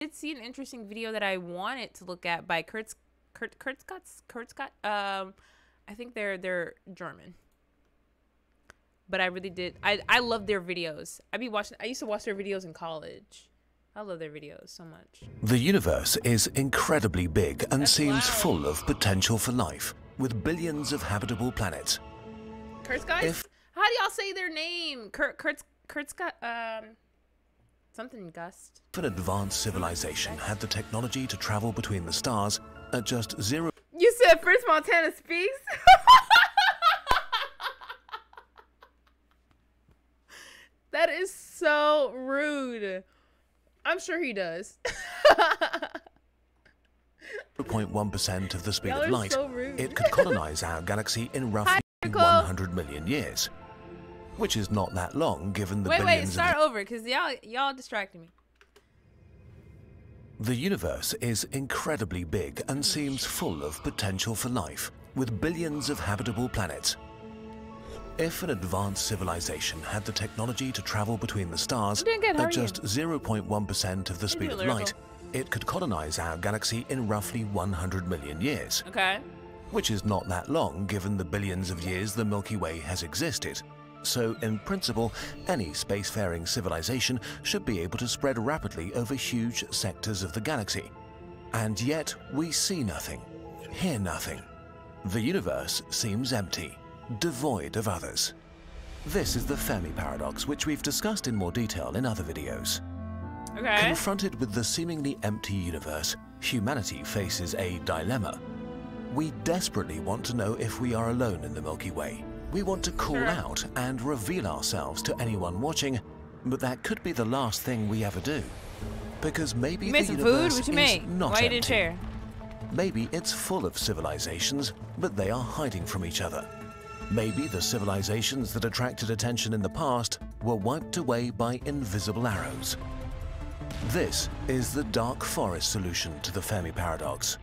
did see an interesting video that I wanted to look at by Kurt Scott. I think they're German. But I really did. I love their videos. I used to watch their videos in college. I love their videos so much. The universe is incredibly big and That's seems loud. full of potential for life, with billions of habitable planets. Kurt Scott? How do y'all say their name? Kurt Scott, something Gust. If an advanced civilization had the technology to travel between the stars at just zero... You said Fritz Montana speaks? That is so rude. I'm sure he does. 0.1% of the speed Y'all of are light, so rude. it could colonize our galaxy in roughly 100 million years, which is not that long given the Wait, billions start over, because y'all distracted me. The universe is incredibly big and seems full of potential for life, with billions of habitable planets. If an advanced civilization had the technology to travel between the stars at just 0.1% of the speed of light, it could colonize our galaxy in roughly 100 million years. Okay. Which is not that long given the billions of years the Milky Way has existed. So, in principle, any spacefaring civilization should be able to spread rapidly over huge sectors of the galaxy. And yet, we see nothing, hear nothing. The universe seems empty, devoid of others. This is the Fermi paradox, which we've discussed in more detail in other videos. Okay. Confronted with the seemingly empty universe, humanity faces a dilemma. We desperately want to know if we are alone in the Milky Way. We want to call out and reveal ourselves to anyone watching, but that could be the last thing we ever do. Because maybe the universe is not empty. Maybe it's full of civilizations, but they are hiding from each other. Maybe the civilizations that attracted attention in the past were wiped away by invisible arrows. This is the dark forest solution to the Fermi paradox.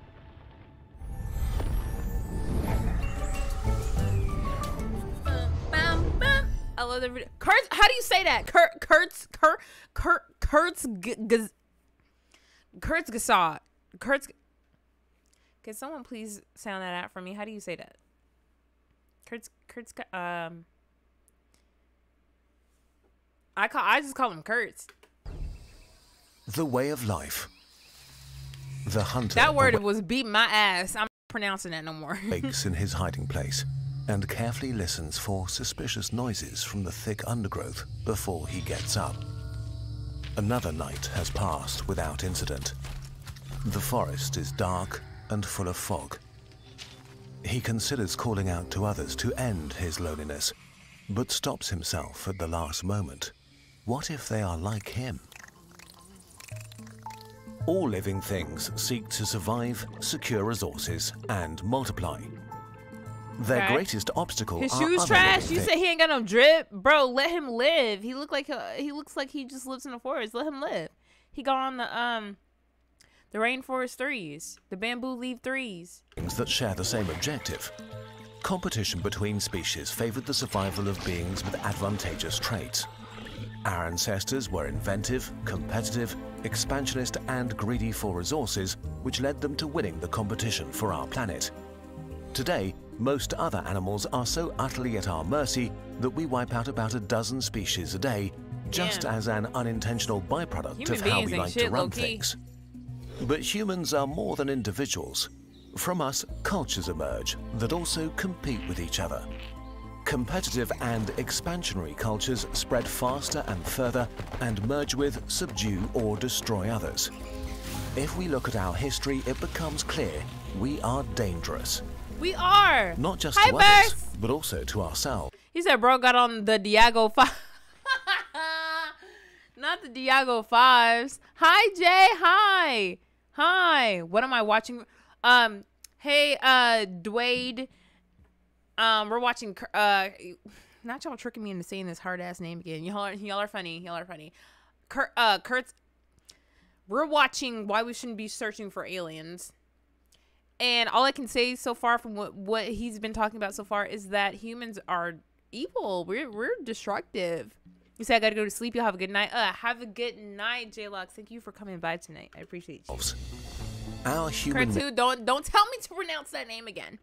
I love the video. Kurtz, how do you say that? Kurtzgesagt. Can someone please sound that out for me? How do you say that? I just call him Kurtz. The way of life. The hunter. That word was beating my ass. I'm not pronouncing that no more. Wakes in his hiding place and carefully listens for suspicious noises from the thick undergrowth before he gets up. Another night has passed without incident. The forest is dark and full of fog. He considers calling out to others to end his loneliness, but stops himself at the last moment. What if they are like him? All living things seek to survive, secure resources, and multiply. Their greatest obstacle his are shoes trash. You said he ain't got no drip, bro. Let him live. He looks like he just lives in the forest. Let him live. He got on the rainforest threes, the bamboo leaf threes. That share the same objective. Competition between species favored the survival of beings with advantageous traits. Our ancestors were inventive, competitive, expansionist, and greedy for resources, which led them to winning the competition for our planet. Today, most other animals are so utterly at our mercy that we wipe out about a dozen species a day, just as an unintentional byproduct of how we like to run things. But humans are more than individuals. From us, cultures emerge that also compete with each other. Competitive and expansionary cultures spread faster and further and merge with, subdue, or destroy others. If we look at our history, it becomes clear we are dangerous. We are. Not just to others, but also to ourselves. He said bro got on the Diago 5. Not the Diago 5s. Hi, Jay. Hi. Hi. What am I watching? Hey, Dwayne. We're watching, not y'all tricking me into saying this hard ass name again. Y'all are funny. Y'all are funny. Kurtz. We're watching Why We Shouldn't Be Searching for Aliens. And all I can say so far from what he's been talking about so far is that humans are evil. We're destructive. You said I gotta go to sleep. You'll have a good night. Have a good night, J-Locks. Thank you for coming by tonight. I appreciate you. Our human Kurt, don't tell me to pronounce that name again.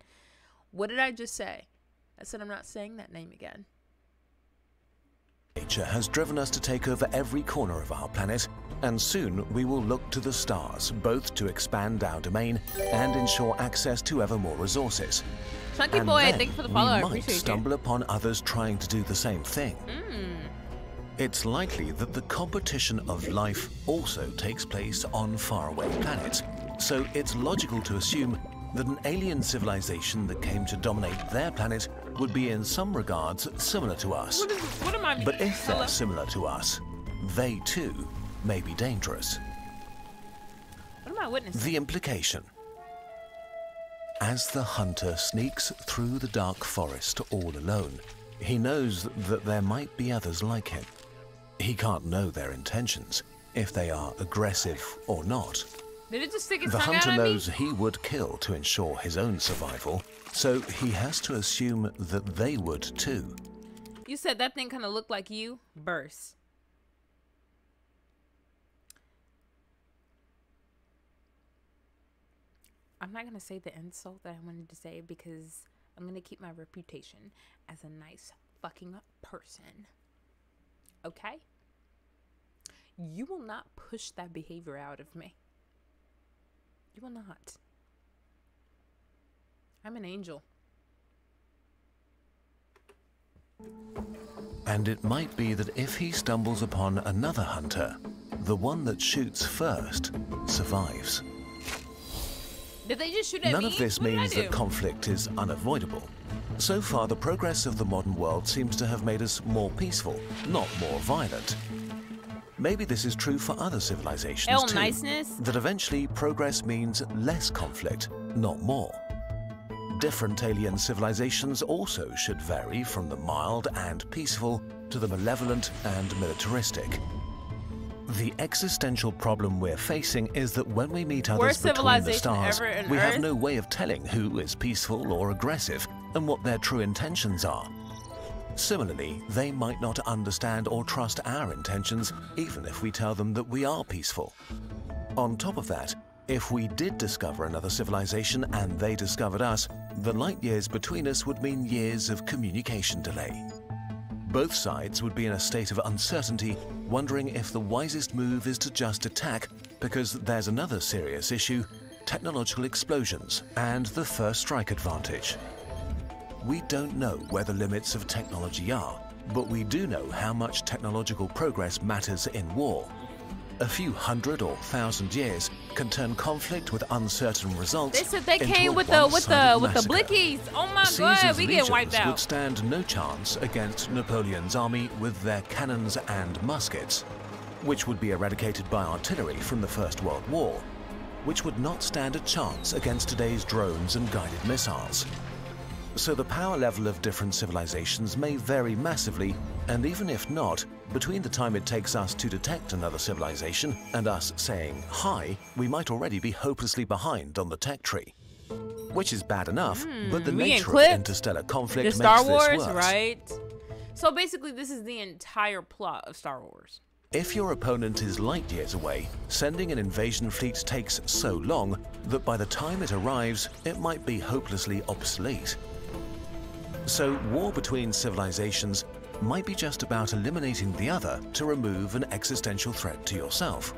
What did I just say? I said I'm not saying that name again. nature has driven us to take over every corner of our planet, and soon we will look to the stars, both to expand our domain and ensure access to ever more resources. Chunky And boy, then thank you for the follow. I we might appreciate stumble upon others trying to do the same thing. It's likely that the competition of life also takes place on faraway planets, so it's logical to assume that an alien civilization that came to dominate their planet would be in some regards similar to us. What am I? But if they're similar to us, they too may be dangerous. What am I witnessing? The implication. As the hunter sneaks through the dark forest all alone, he knows that there might be others like him. He can't know their intentions, if they are aggressive or not. Did it just stick its The tongue hunter out at me? knows he would kill to ensure his own survival, so he has to assume that they would too. You said that thing kind of looked like you. Burst. I'm not going to say the insult that I wanted to say because I'm going to keep my reputation as a nice fucking person. Okay? You will not push that behavior out of me. You will not. I'm an angel. And it might be that if he stumbles upon another hunter, the one that shoots first survives. Did they just shoot at me? None of this What did I means that do? conflict is unavoidable. So far, the progress of the modern world seems to have made us more peaceful, not more violent. Maybe this is true for other civilizations too. Niceness? That eventually progress means less conflict, not more. Different alien civilizations also should vary from the mild and peaceful to the malevolent and militaristic. The existential problem we're facing is that when we meet others Worst between the civilization stars, ever in we Earth? have no way of telling who is peaceful or aggressive and what their true intentions are. Similarly, they might not understand or trust our intentions, even if we tell them that we are peaceful. On top of that, if we did discover another civilization and they discovered us, the light years between us would mean years of communication delay. Both sides would be in a state of uncertainty, wondering if the wisest move is to just attack, because there's another serious issue: technological explosions and the first strike advantage. We don't know where the limits of technology are, but we do know how much technological progress matters in war. A few hundred or thousand years can turn conflict with uncertain results. They said they into came a with the one-sided blickies. Oh my Caesar's god, we get wiped legions out. would stand no chance against Napoleon's army with their cannons and muskets, which would be eradicated by artillery from the First World War, which would not stand a chance against today's drones and guided missiles. So the power level of different civilizations may vary massively, and even if not, between the time it takes us to detect another civilization and us saying hi, we might already be hopelessly behind on the tech tree. Which is bad enough, but the we nature of clipped interstellar conflict The makes Star this Wars, worse. right? So basically, this is the entire plot of Star Wars. If your opponent is light years away, sending an invasion fleet takes so long that by the time it arrives, it might be hopelessly obsolete. So war between civilizations might be just about eliminating the other to remove an existential threat to yourself.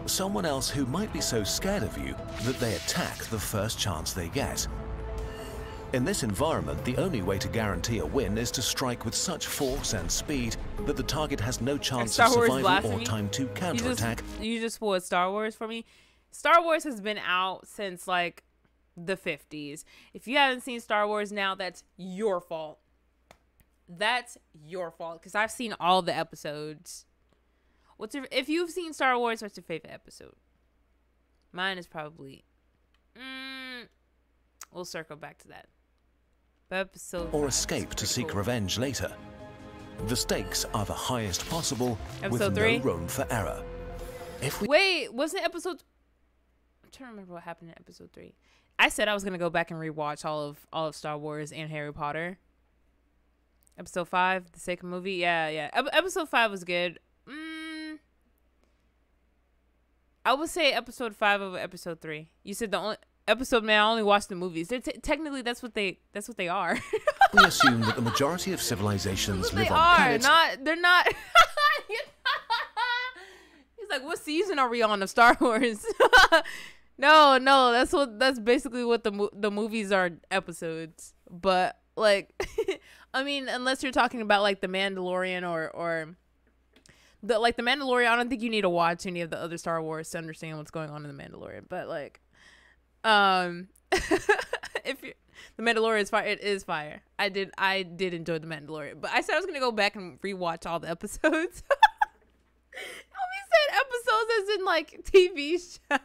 Someone else who might be so scared of you that they attack the first chance they get. In this environment, the only way to guarantee a win is to strike with such force and speed that the target has no chance of Star Wars survival or blasphemy? time to counterattack. You just spoiled Star Wars for me. Star Wars has been out since like the 50s. If you haven't seen Star Wars now, that's your fault. That's your fault, because I've seen all the episodes. If you've seen Star Wars, what's your favorite episode? Mine is probably we'll circle back to that. But episode Or 5 escape is to pretty seek cool. revenge later. The stakes are the highest possible, Episode with 3? no room for error. If we Wait, wasn't episode? I'm trying to remember what happened in episode 3. I said I was gonna go back and rewatch all of Star Wars and Harry Potter. Episode 5, the second movie. Yeah. Episode 5 was good. I would say episode 5 over episode 3. You said the only episode, man. I only watched the movies. Technically, that's what they are. We assume that the majority of civilizations live on planets. They're not. He's like, what season are we on of Star Wars? No, that's basically what the movies are, episodes. But like, I mean, unless you're talking about like the Mandalorian or the Mandalorian, I don't think you need to watch any of the other Star Wars to understand what's going on in the Mandalorian. But like, if you the Mandalorian is fire, it is fire. I did enjoy the Mandalorian, but I said I was gonna go back and rewatch all the episodes. We said episodes as in like TV show.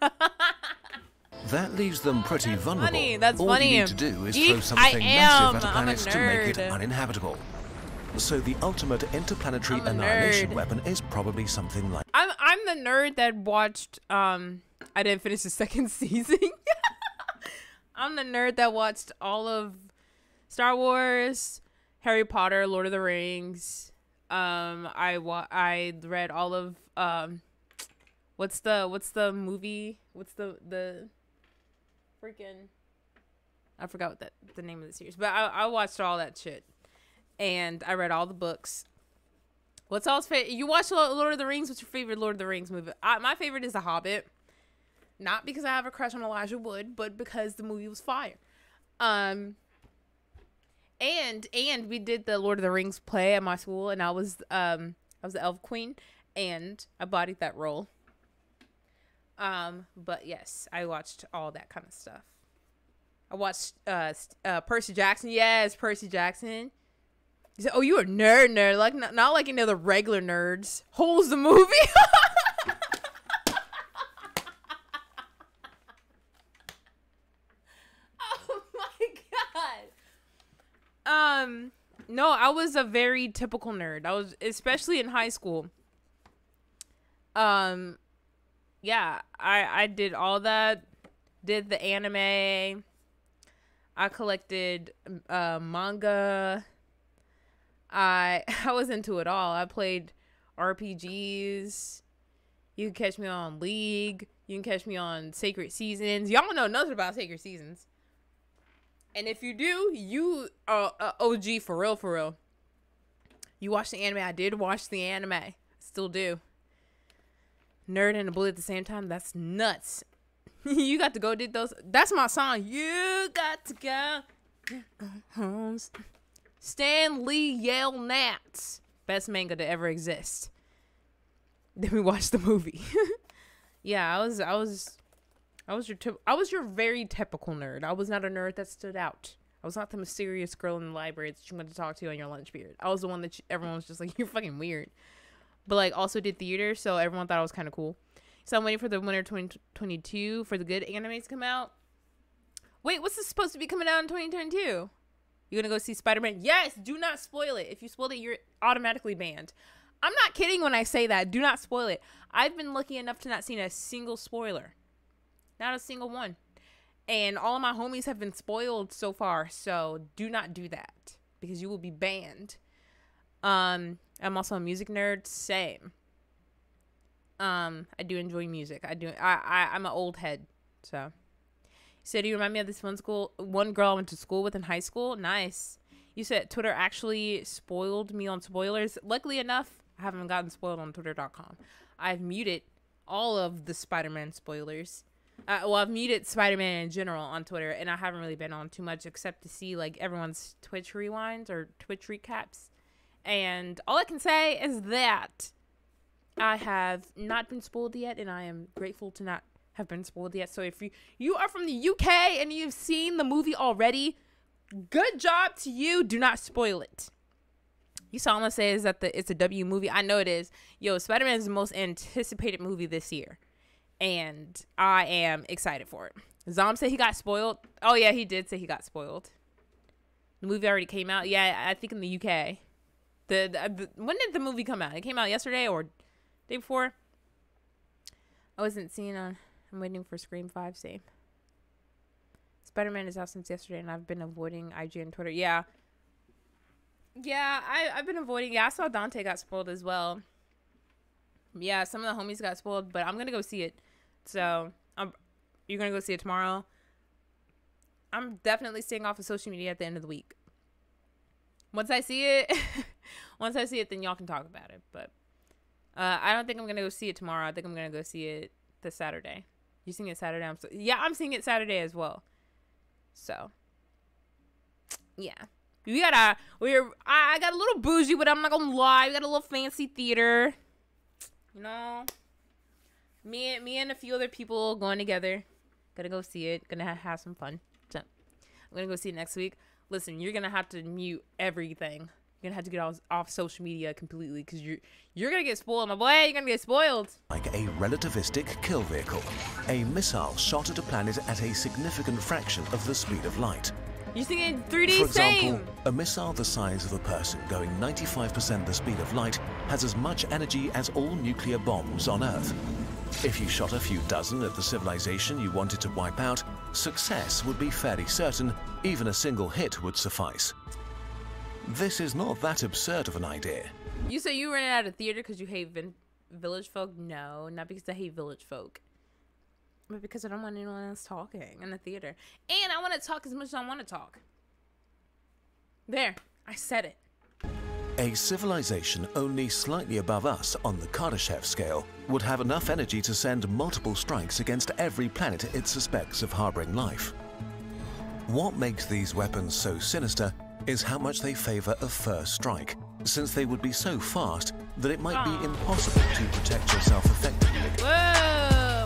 That leaves them pretty vulnerable. Funny. That's All funny. you need to do is throw something massive at a planet to make it uninhabitable. So the ultimate interplanetary annihilation weapon is probably something like... I'm the nerd that watched... I didn't finish the second season. I'm the nerd that watched all of Star Wars, Harry Potter, Lord of the Rings. I read all of... what's the movie? What's the freaking... I forgot what the name of the series. But I watched all that shit. And I read all the books. What's all's favorite? You watch Lord of the Rings? What's your favorite Lord of the Rings movie? My favorite is The Hobbit. Not because I have a crush on Elijah Wood, but because the movie was fire. And we did the Lord of the Rings play at my school, and I was the elf queen, and I bodied that role. But yes, I watched all that kind of stuff. I watched Percy Jackson. Yes, Percy Jackson. He said, "Oh, you a nerd, like not like any other regular nerds." Holds the movie. Oh my god. No, I was a very typical nerd. I was, especially in high school. Yeah, I did all that. Did the anime. I collected manga. I was into it all. I played RPGs. You can catch me on League. You can catch me on Sacred Seasons. Y'all don't know nothing about Sacred Seasons. And if you do, you are OG for real, for real. You watch the anime. I did watch the anime. Still do. Nerd and a bully at the same time. That's nuts. You got to go did those. That's my song. You got to go. Stan Lee Yale Nats. Best manga to ever exist. Then we watched the movie. Yeah, I was your very typical nerd. I was not a nerd that stood out. I was not the mysterious girl in the library that you wanted to talk to on your lunch period. I was the one that everyone was just like, you're fucking weird. But like also did theater, so everyone thought I was kind of cool. So I'm waiting for the winter 2022 for the good animes to come out. Wait, what's this supposed to be coming out in 2022? You gonna go see Spider-Man? Yes, do not spoil it. If you spoiled it, you're automatically banned. I'm not kidding when I say that. Do not spoil it. I've been lucky enough to not see a single spoiler. Not a single one. And all of my homies have been spoiled so far, so do not do that because you will be banned. I'm also a music nerd. Same. I do enjoy music. I'm an old head, so. So do you remind me of this one girl I went to school with in high school? Nice. You said Twitter actually spoiled me on spoilers. Luckily enough, I haven't gotten spoiled on twitter.com. I've muted all of the Spider-Man spoilers. I've muted Spider-Man in general on Twitter, and I haven't really been on too much except to see like everyone's Twitch rewinds or Twitch recaps. And all I can say is that I have not been spoiled yet, and I am grateful to not have been spoiled yet. So if you are from the UK and you've seen the movie already, good job to you. Do not spoil it. You saw him say is that it's a W movie. I know it is. Yo, Spider-Man is the most anticipated movie this year, and I am excited for it. Zom said he got spoiled. Oh yeah, he did say he got spoiled. The movie already came out. Yeah, I think in the UK. When did the movie come out? It came out yesterday or day before. I wasn't seeing on. I'm waiting for Scream 5. Same. Spider-Man is out since yesterday, and I've been avoiding IG and Twitter. Yeah. Yeah, I've been avoiding. Yeah, I saw Dante got spoiled as well. Yeah, some of the homies got spoiled, but I'm gonna go see it. So, you're gonna go see it tomorrow. I'm definitely staying off of social media at the end of the week. Once I see it, then y'all can talk about it. But I don't think I'm gonna go see it tomorrow. I think I'm gonna go see it this Saturday. You seeing it Saturday? I'm seeing it Saturday as well. So, yeah. I got a little bougie, but I'm not gonna lie. We got a little fancy theater. You know, me and a few other people going together. Gonna go see it. Gonna have some fun. So, I'm gonna go see it next week. Listen, you're gonna have to mute everything. You're gonna have to get off social media completely because you're gonna get spoiled, my boy. You're gonna get spoiled. Like a relativistic kill vehicle, a missile shot at a planet at a significant fraction of the speed of light. You're thinking 3D. For example, a missile the size of a person going 95% the speed of light has as much energy as all nuclear bombs on Earth. If you shot a few dozen at the civilization you wanted to wipe out, success would be fairly certain. Even a single hit would suffice. This is not that absurd of an idea. You say you ran out of theater because you hate village folk? No, not because I hate village folk. But because I don't want anyone else talking in the theater. And I want to talk as much as I want to talk. There, I said it. A civilization only slightly above us on the Kardashev scale would have enough energy to send multiple strikes against every planet it suspects of harboring life. What makes these weapons so sinister is how much they favor a first strike, since they would be so fast that it might be impossible to protect yourself effectively. Whoa!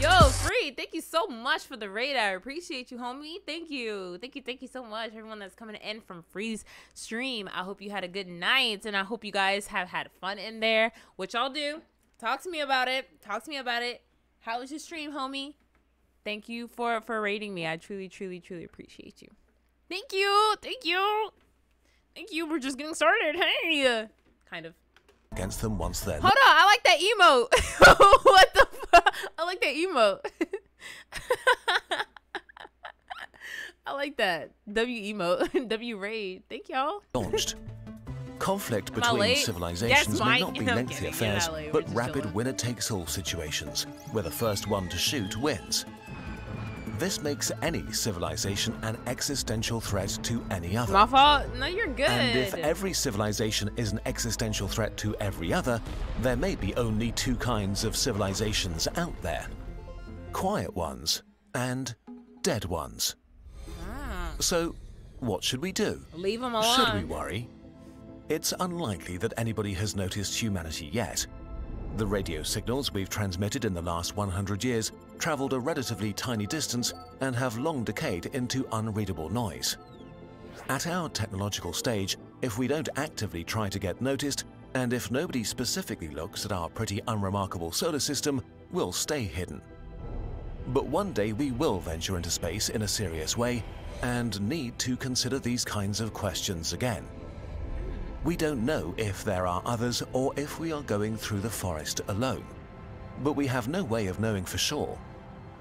Yo, Free, thank you so much for the raid. I appreciate you, homie. Thank you so much, everyone that's coming in from Free's stream. I hope you had a good night, and I hope you guys have had fun in there. What y'all do? Talk to me about it. How was your stream, homie? Thank you for raiding me. I truly appreciate you. Thank you. We're just getting started. Hey, kind of. Against them once they're... Hold on, I like that emote. What the fuck? I like that emote. I like that. W emote. W raid. Thank y'all. Launched. Conflict between civilizations may not be lengthy affairs, but rapid winner-takes-all situations, where the first one to shoot wins. This makes any civilization an existential threat to any other. My fault? No, you're good. And if every civilization is an existential threat to every other, there may be only two kinds of civilizations out there. Quiet ones and dead ones. So, what should we do? Leave them alone. Should we worry? It's unlikely that anybody has noticed humanity yet. The radio signals we've transmitted in the last 100 years traveled a relatively tiny distance and have long decayed into unreadable noise. At our technological stage, if we don't actively try to get noticed, and if nobody specifically looks at our pretty unremarkable solar system, we'll stay hidden. But one day we will venture into space in a serious way and need to consider these kinds of questions again. We don't know if there are others or if we are going through the forest alone. But we have no way of knowing for sure.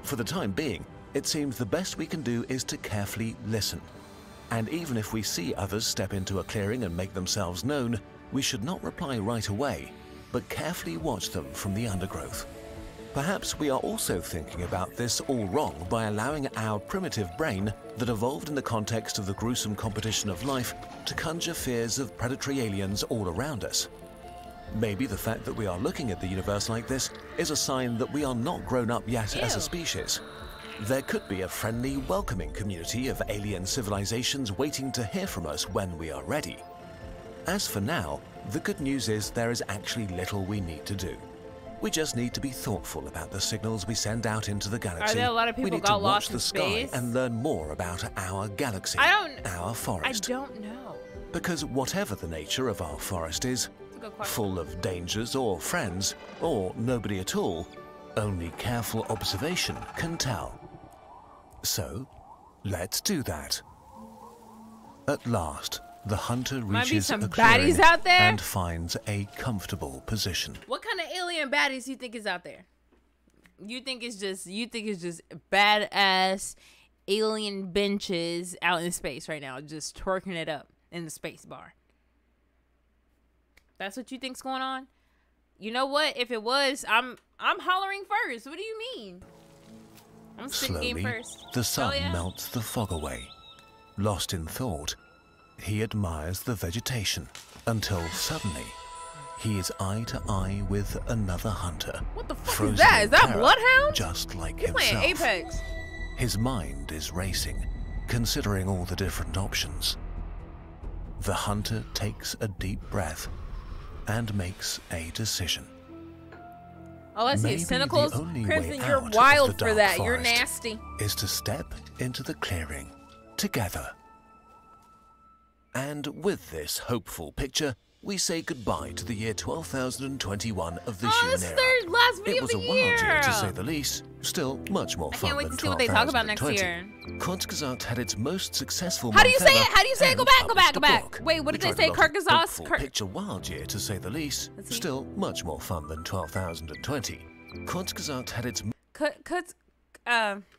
For the time being, it seems the best we can do is to carefully listen. And even if we see others step into a clearing and make themselves known, we should not reply right away, but carefully watch them from the undergrowth. Perhaps we are also thinking about this all wrong by allowing our primitive brain that evolved in the context of the gruesome competition of life to conjure fears of predatory aliens all around us. Maybe the fact that we are looking at the universe like this is a sign that we are not grown up yet as a species. There could be a friendly, welcoming community of alien civilizations waiting to hear from us when we are ready. As for now, the good news is there is actually little we need to do. We just need to be thoughtful about the signals we send out into the galaxy. Are there a lot of people we need got to lost watch in the space? sky and learn more about our galaxy, our forest. I don't know. Because whatever the nature of our forest is, full of dangers or friends, or nobody at all, only careful observation can tell. So, let's do that. At last, the hunter reaches a clearing out there and finds a comfortable position. What kind of alien baddies do you think is out there? You think it's just badass alien benches out in space right now, just twerking it up in the space bar. That's what you think's going on? You know what? If it was, I'm hollering first. What do you mean? I'm spitting game first. The sun melts the fog away. Lost in thought, he admires the vegetation until suddenly he is eye to eye with another hunter. What the fuck is that? Is that Bloodhound? Just like You're himself. playing Apex. His mind is racing, considering all the different options. The hunter takes a deep breath and makes a decision. Oh, I see. Maybe Cynicals. the only Crimson, way you're out wild of the for dark that. You're forest nasty. is to step into the clearing together. And with this hopeful picture, we say goodbye to the year 12,021 of the human era. Third last video It was of a the wild year, to say year. the least. Still much more I fun can't wait than to see what they talk about next 12,020. year. Kurzgesagt had its most successful How do you month say ever it? How do you say it? Go and back, go back, published go a back. book. Wait, what We did they tried say? a lot of Kyrgyzstan. hopeful picture wild year, to say the least. Still much more fun than 12,020. Kurzgesagt had its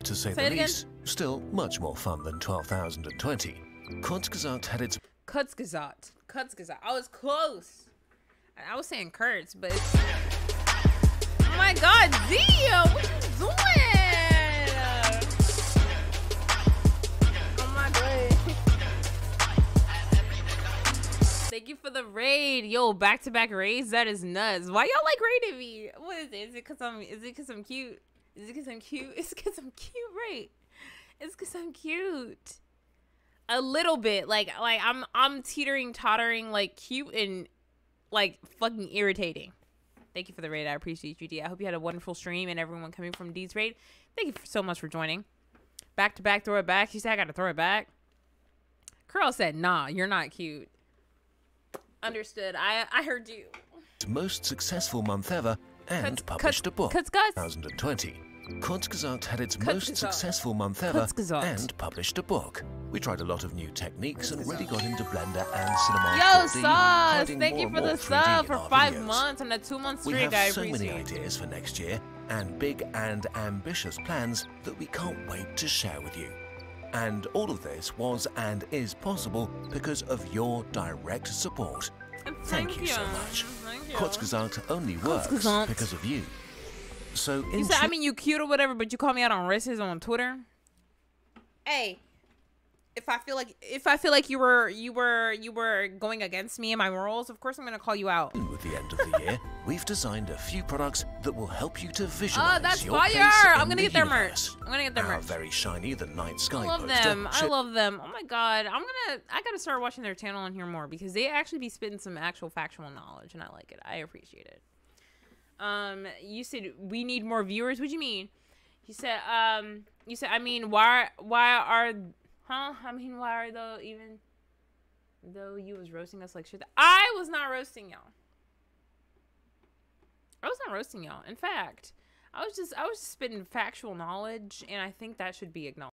to say the least, still much more fun than 12,020. Kurzgesagt had its Kurzgesagt. I was close. I was saying Kurtz, but it's... Oh my God, Zio, what you doing? Oh my God. Thank you for the raid. Yo, back-to-back raids? That is nuts. Why y'all like raiding me? What is it? Is it cause I'm cute? Is it cause I'm cute? It's cause I'm cute, right? It's cause I'm cute. A little bit. Like I'm teetering, tottering, like cute and like fucking irritating. Thank you for the raid. I appreciate you, D. I hope you had a wonderful stream and everyone coming from D's raid. Thank you so much for joining. Back to back, throw it back. She said I gotta throw it back. Curl said, nah, you're not cute. Understood. I heard you. most successful month ever and published a book. 2020. Kurzgesagt had its most successful month ever and published a book. We tried a lot of new techniques and really got into Blender and Cinema. Yo, Sus! Thank you for the sub for 5 months and a 2-month streak. We have so many ideas for next year and big and ambitious plans that we can't wait to share with you. And all of this was and is possible because of your direct support. Thank you so much. Kurzgesagt only works because of you. So you said, I mean, you cute or whatever, but you call me out on racism on Twitter. Hey, if I feel like you were going against me and my morals, of course I'm gonna call you out. With the end of the year, we've designed a few products that will help you to visualize that's your fire! place I'm gonna in get their the merch. universe. I'm gonna get their merch. Very shiny, the night sky I love poster. them. I love them. Oh my god, I gotta start watching their channel and hear more because they actually be spitting some actual factual knowledge, and I like it. I appreciate it. You said we need more viewers. What do you mean? You said I mean why are though, even though you was roasting us like shit? I was not roasting y'all. In fact, I was just spitting factual knowledge, and I think that should be acknowledged.